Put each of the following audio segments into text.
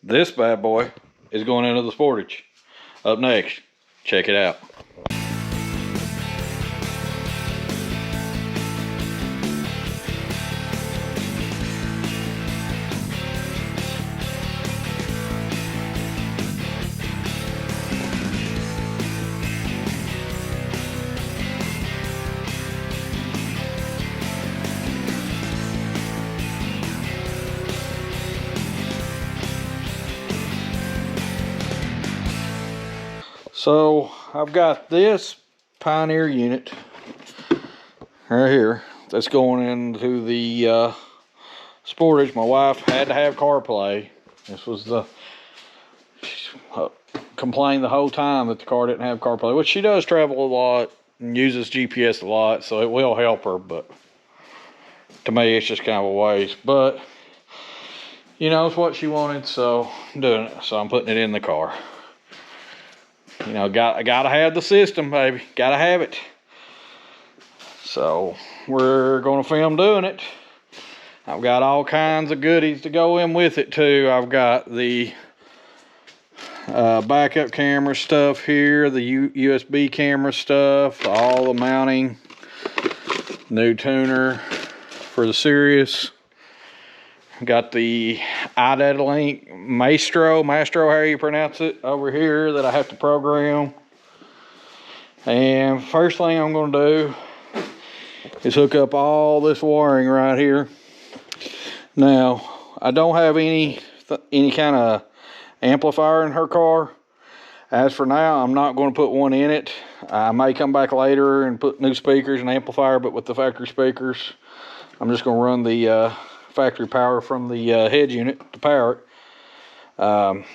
This bad boy is going into the Sportage. Up next, check it out. So I've got this Pioneer unit right here that's going into the Sportage. My wife had to have CarPlay. This was the complained the whole time that the car didn't have CarPlay, which she does travel a lot and uses GPS a lot, so it will help her, but to me it's just kind of a waste. But you know, it's what she wanted, so I'm doing it. So I'm putting it in the car. You know, gotta have the system, baby. Gotta have it. So we're gonna film doing it. I've got all kinds of goodies to go in with it too. I've got the backup camera stuff here, the USB camera stuff, all the mounting, new tuner for the Sirius. Got the iData Maestro, how you pronounce it, over here that I have to program. And first thing I'm going to do is hook up all this wiring right here. Now, I don't have any kind of amplifier in her car. As for now, I'm not going to put one in it. I may come back later and put new speakers and amplifier, but with the factory speakers, I'm just going to run the factory power from the head unit to power it.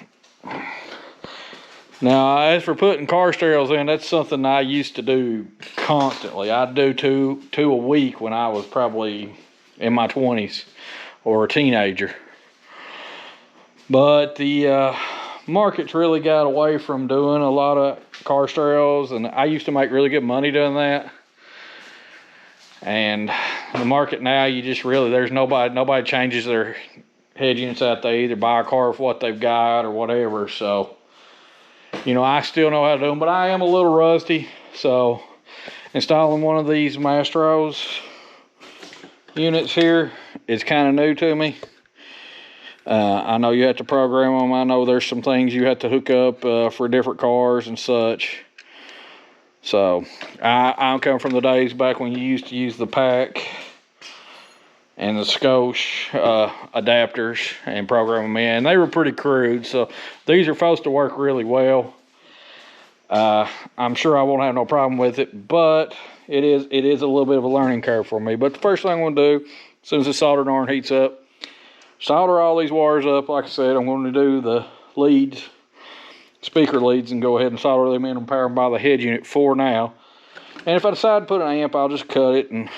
Now, as for putting car stereos in, that's something I used to do constantly. I'd do two a week when I was probably in my 20s or a teenager. But the market's really got away from doing a lot of car stereos, and I used to make really good money doing that. And the market now, you just really, there's nobody changes their head units out. They either buy a car with what they've got or whatever. So, you know, I still know how to do them, but I am a little rusty. So installing one of these Maestros units here is kind of new to me. I know you have to program them. I know there's some things you have to hook up for different cars and such. So I'm coming from the days back when you used to use the pack and the Scotch adapters and program them in. They were pretty crude, so these are supposed to work really well. I'm sure I won't have no problem with it, but it is a little bit of a learning curve for me. But the first thing I'm going to do, as soon as the soldering iron heats up, solder all these wires up. Like I said, I'm going to do the leads, speaker leads, and go ahead and solder them in and power them by the head unit for now. And if I decide to put an amp, I'll just cut it and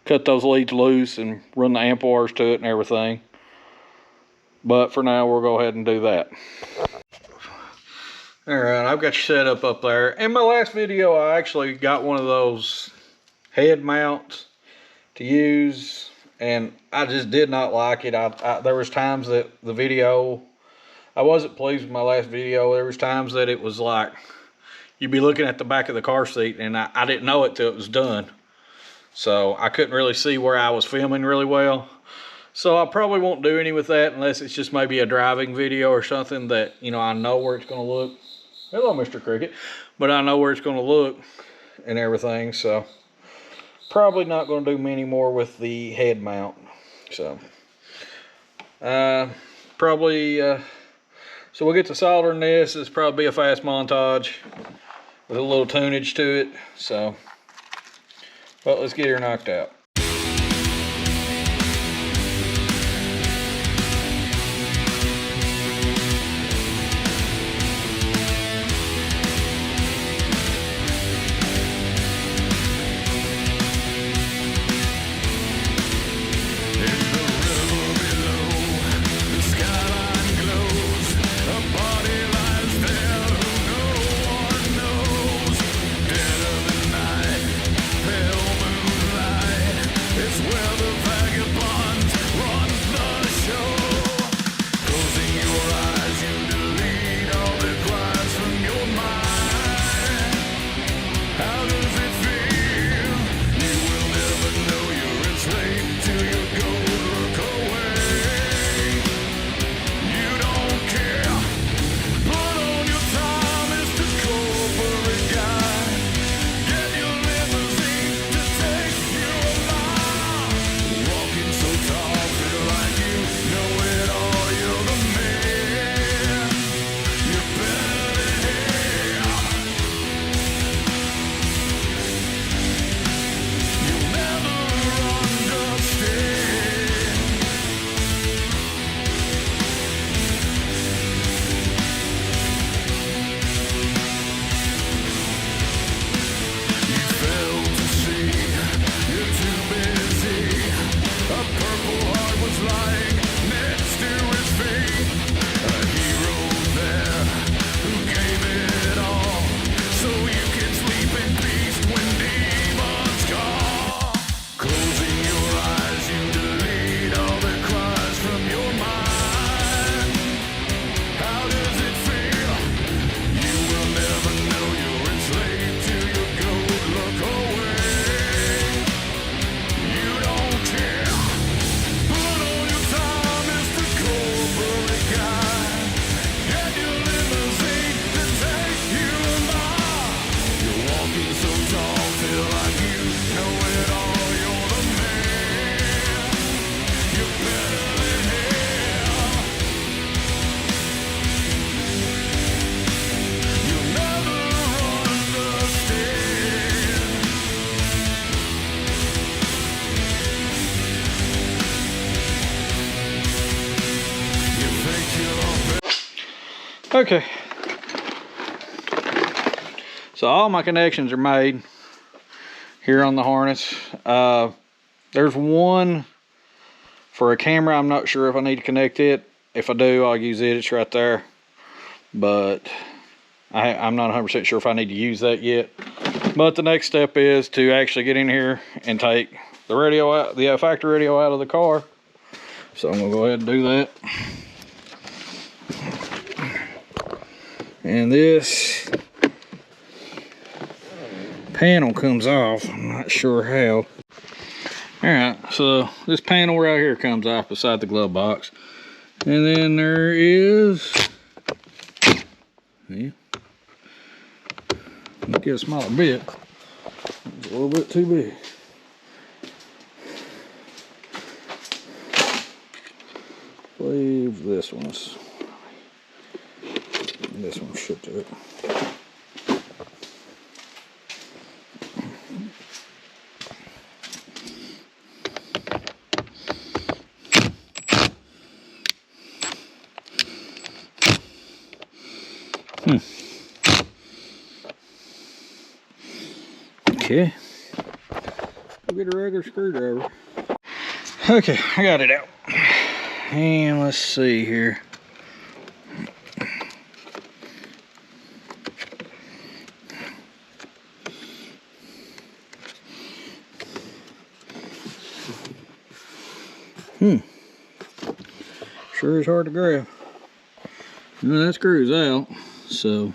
cut those leads loose and run the amp wires to it and everything. But for now, we'll go ahead and do that. Alright, I've got you set up there. In my last video, I actually got one of those head mounts to use, and I just did not like it. There was times that the video, I wasn't pleased with my last video. There was times that it was like, you'd be looking at the back of the car seat, and I didn't know it till it was done. So I couldn't really see where I was filming really well. So I probably won't do any with that unless it's just maybe a driving video or something that, you know, I know where it's going to look. Hello, Mr. Cricket. But I know where it's going to look and everything. So probably not going to do many more with the head mount. So probably so we'll get to soldering this. It's probably be a fast montage with a little tunage to it. So, well, let's get her knocked out. Dead of the night, pale moonlight. Okay. So all my connections are made here on the harness. There's one for a camera. I'm not sure if I need to connect it. If I do, I'll use it. It's right there. But I'm not 100% sure if I need to use that yet. But the next step is to actually get in here and take the radio out, the factory radio out of the car. So I'm gonna go ahead and do that. And this panel comes off. I'm not sure how. Alright, so this panel right here comes off beside the glove box. And then there is, yeah, get a smaller bit. It's a little bit too big. I believe this one's should do it. Okay. Go get a regular screwdriver. Okay, I got it out. And let's see here. Sure is hard to grab. Well, that screws out. So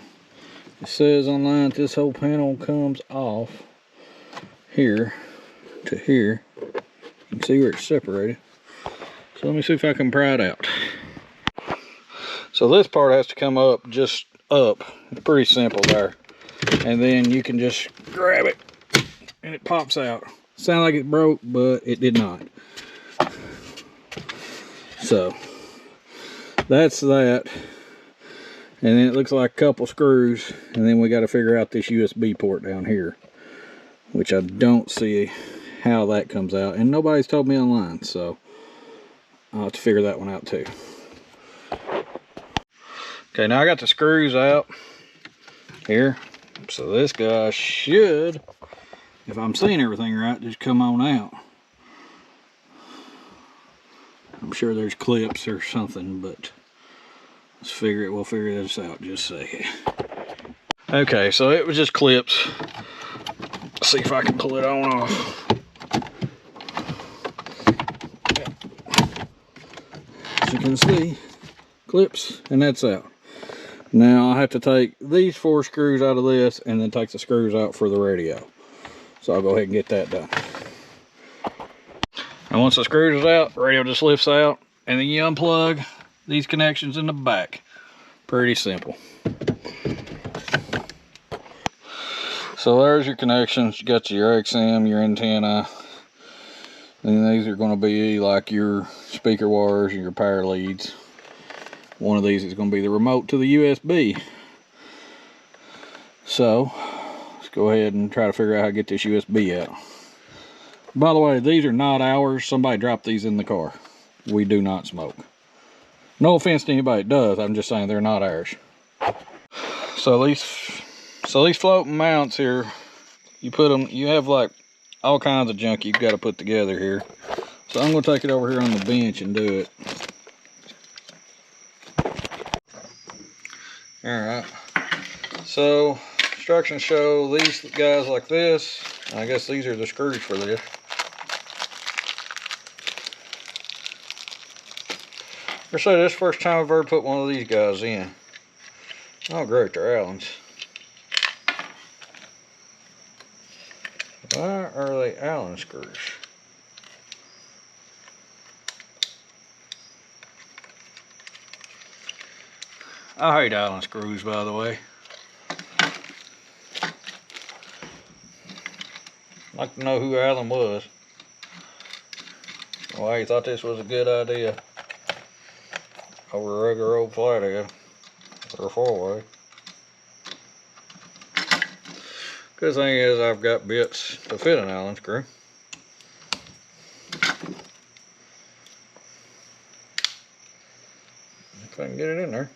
it says online that this whole panel comes off here to here. You can see where it's separated. So let me see if I can pry it out. So this part has to come up, just up. It's pretty simple there. And then you can just grab it and it pops out. Sound like it broke, but it did not. So that's that. And then it looks like a couple screws, and then we got to figure out this USB port down here, which I don't see how that comes out, and nobody's told me online, so I'll have to figure that one out too. Okay, now I got the screws out here, so this guy should, if I'm seeing everything right, just come on out. I'm sure there's clips or something, but let's figure it. We'll figure this out just a second. Okay, so it was just clips. Let's see if I can pull it on off. As you can see, clips, and that's out. Now I have to take these 4 screws out of this and then take the screws out for the radio. So I'll go ahead and get that done. And once the screws is out, the radio just lifts out, and then you unplug these connections in the back. Pretty simple. So there's your connections. You got your XM, your antenna. And these are going to be like your speaker wires and your power leads. One of these is going to be the remote to the USB. So let's go ahead and try to figure out how to get this USB out. By the way, these are not ours. Somebody dropped these in the car. We do not smoke. No offense to anybody that does. I'm just saying they're not ours. So these floating mounts here, you put them. You have like all kinds of junk you've got to put together here. So I'm going to take it over here on the bench and do it. All right. So instructions show these guys like this. I guess these are the screws for this. I say this is the first time I've ever put one of these guys in. Oh great, they're Allen's. Why are they Allen screws? I hate Allen screws, by the way. I'd like to know who Allen was. Why he thought this was a good idea over a regular old flathead or a 4-way. Good thing is I've got bits to fit an Allen screw. If I can get it in there.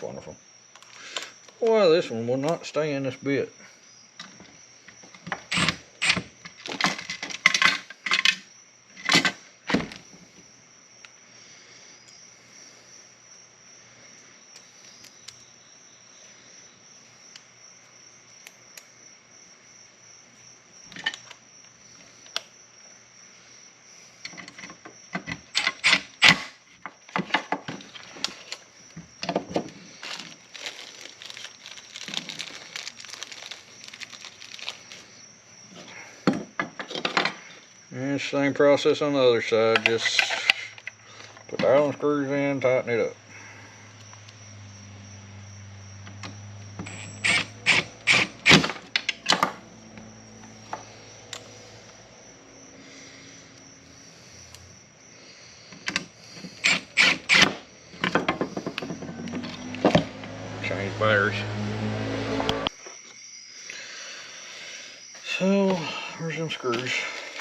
That's wonderful. Well, this one will not stay in this bit. And same process on the other side, just put the Allen screws in, tighten it up. Change batteries. So, where's them screws?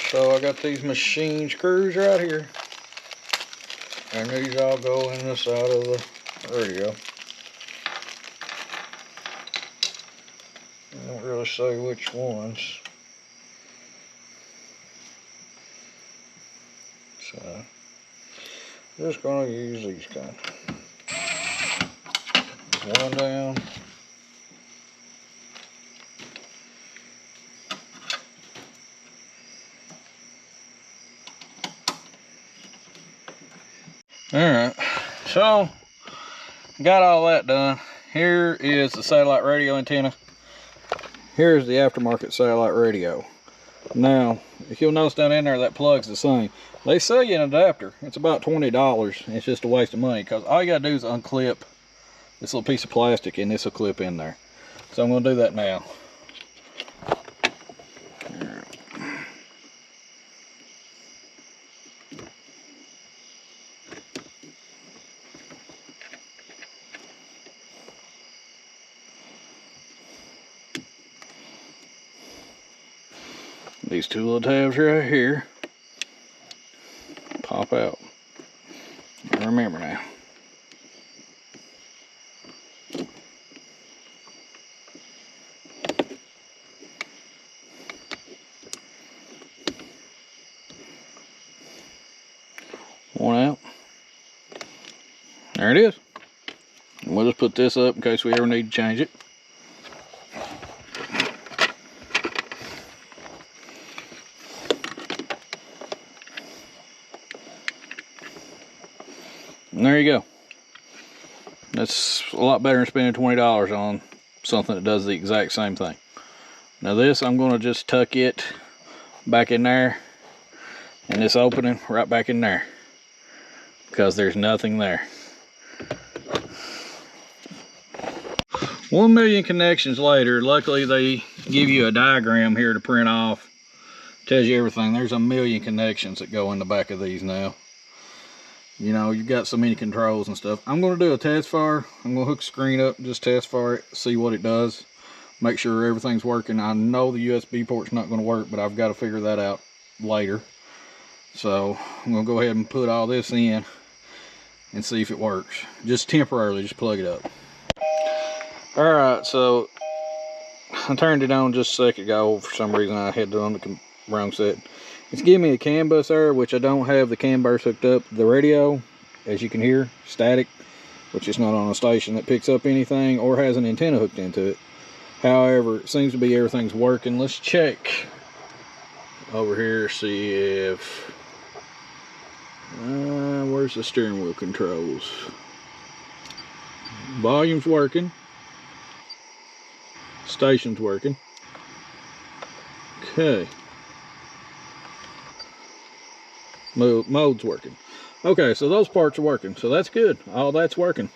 So I got these machine screws right here. And these all go in the side of the radio. I don't really say which ones. So, just gonna use these kind. One down. Alright, so got all that done. Here is the satellite radio antenna. Here's the aftermarket satellite radio. Now, if you'll notice down in there, that plug's the same. They sell you an adapter. It's about $20. It's just a waste of money because all you gotta do is unclip this little piece of plastic and this will clip in there. So I'm gonna do that now. These two little tabs right here pop out. Remember now. One out. There it is. And we'll just put this up in case we ever need to change it. And there you go. That's a lot better than spending $20 on something that does the exact same thing. Now this, I'm going to just tuck it back in there, and this opening right back in there, because there's nothing there. 1 million connections later, luckily they give you a diagram here to print off. Tells you everything. There's a million connections that go in the back of these now. You know, you've got so many controls and stuff. I'm going to do a test fire. I'm going to hook a screen up, just test fire it, see what it does. Make sure everything's working. I know the USB port's not going to work, but I've got to figure that out later. So I'm going to go ahead and put all this in and see if it works. Just temporarily, just plug it up. Alright, so I turned it on just a second ago. For some reason I had it on the wrong set. It's giving me a CAN bus error, which I don't have the CAN bus hooked up. The radio, as you can hear, static, which is not on a station that picks up anything or has an antenna hooked into it. However, it seems to be everything's working. Let's check over here, see if where's the steering wheel controls. Volume's working, station's working. Okay, mode's working. Okay, so those parts are working, so that's good. All that's working.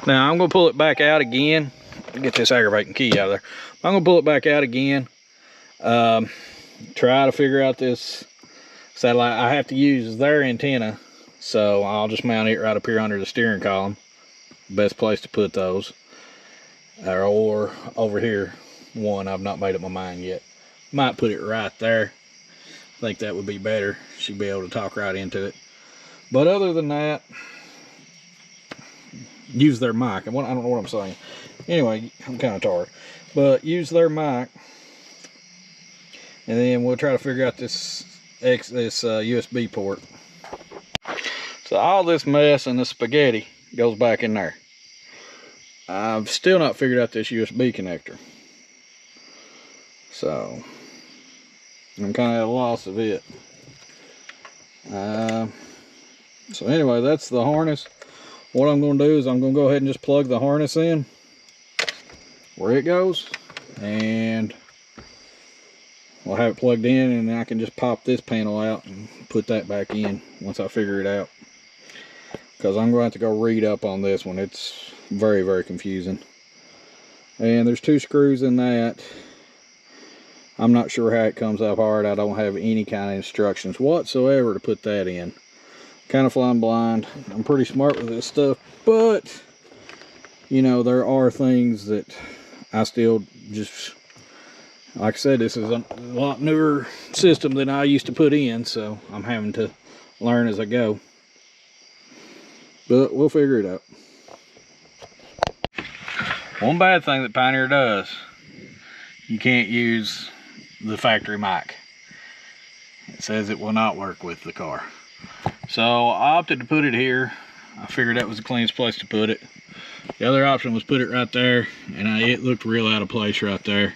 Now I'm gonna pull it back out again. Get this aggravating key out of there. I'm gonna pull it back out again. Try to figure out this satellite. I have to use their antenna, so I'll just mount it right up here under the steering column. Best place to put those. Or over here, one I've not made up my mind yet. Might put it right there. I think that would be better. She'd be able to talk right into it. But other than that, use their mic. I don't know what I'm saying. Anyway, I'm kind of tired. But use their mic. And then we'll try to figure out this USB port. So all this mess and the spaghetti goes back in there. I've still not figured out this USB connector. So I'm kind of at a loss of it. So anyway, that's the harness. What I'm going to do is I'm going to go ahead and just plug the harness in where it goes, and we'll have it plugged in, and then I can just pop this panel out and put that back in once I figure it out, because I'm going to have to go read up on this one. It's very, very confusing. And there's 2 screws in that. I'm not sure how it comes apart. I don't have any kind of instructions whatsoever to put that in. Kind of flying blind. I'm pretty smart with this stuff, but you know, there are things that I still just, like I said, this is a lot newer system than I used to put in, so I'm having to learn as I go. But we'll figure it out. One bad thing that Pioneer does, you can't use the factory mic. It says it will not work with the car. So I opted to put it here. I figured that was the cleanest place to put it. The other option was put it right there, and it looked real out of place right there.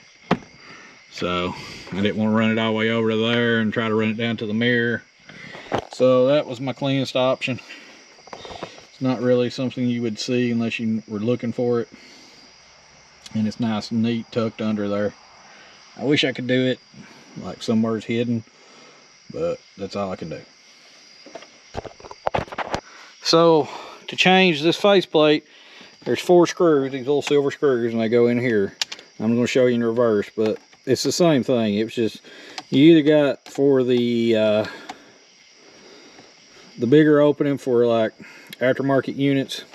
So I didn't want to run it all the way over to there and try to run it down to the mirror. So that was my cleanest option. It's not really something you would see unless you were looking for it. And it's nice and neat tucked under there. I wish I could do it like somewhere's hidden, but that's all I can do. So to change this faceplate, there's 4 screws, these little silver screws, and they go in here. I'm going to show you in reverse, but it's the same thing. It was just, you either got for the bigger opening for like aftermarket units,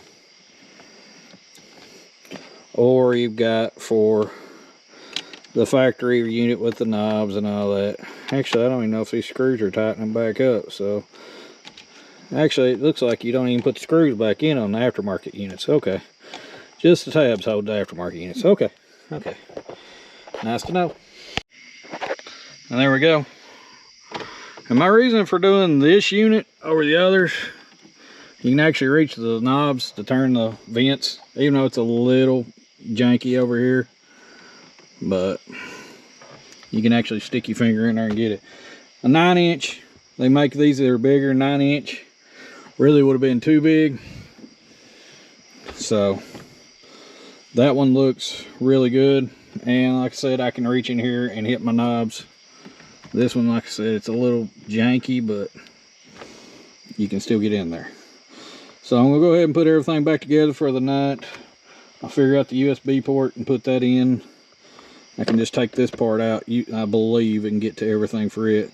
or you've got for the factory unit with the knobs and all that. Actually, I don't even know if these screws are tightening back up. So actually, it looks like you don't even put the screws back in on the aftermarket units. Okay, just the tabs hold the aftermarket units. Okay, okay, nice to know. And there we go. And my reason for doing this unit over the others, you can actually reach the knobs to turn the vents, even though it's a little janky over here, but you can actually stick your finger in there and get it. A 9-inch, they make these that are bigger. 9-inch really would have been too big, so that one looks really good. And like I said, I can reach in here and hit my knobs. This one, like I said, it's a little janky, but you can still get in there. So I'm gonna go ahead and put everything back together for the night. I'll figure out the USB port and put that in. I can just take this part out, I believe, and get to everything for it.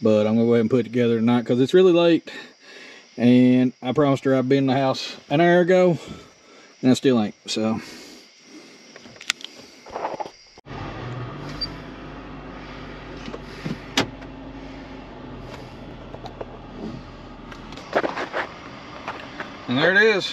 But I'm gonna go ahead and put it together tonight because it's really late. And I promised her I'd be in the house an hour ago, and I still ain't, so. And there it is.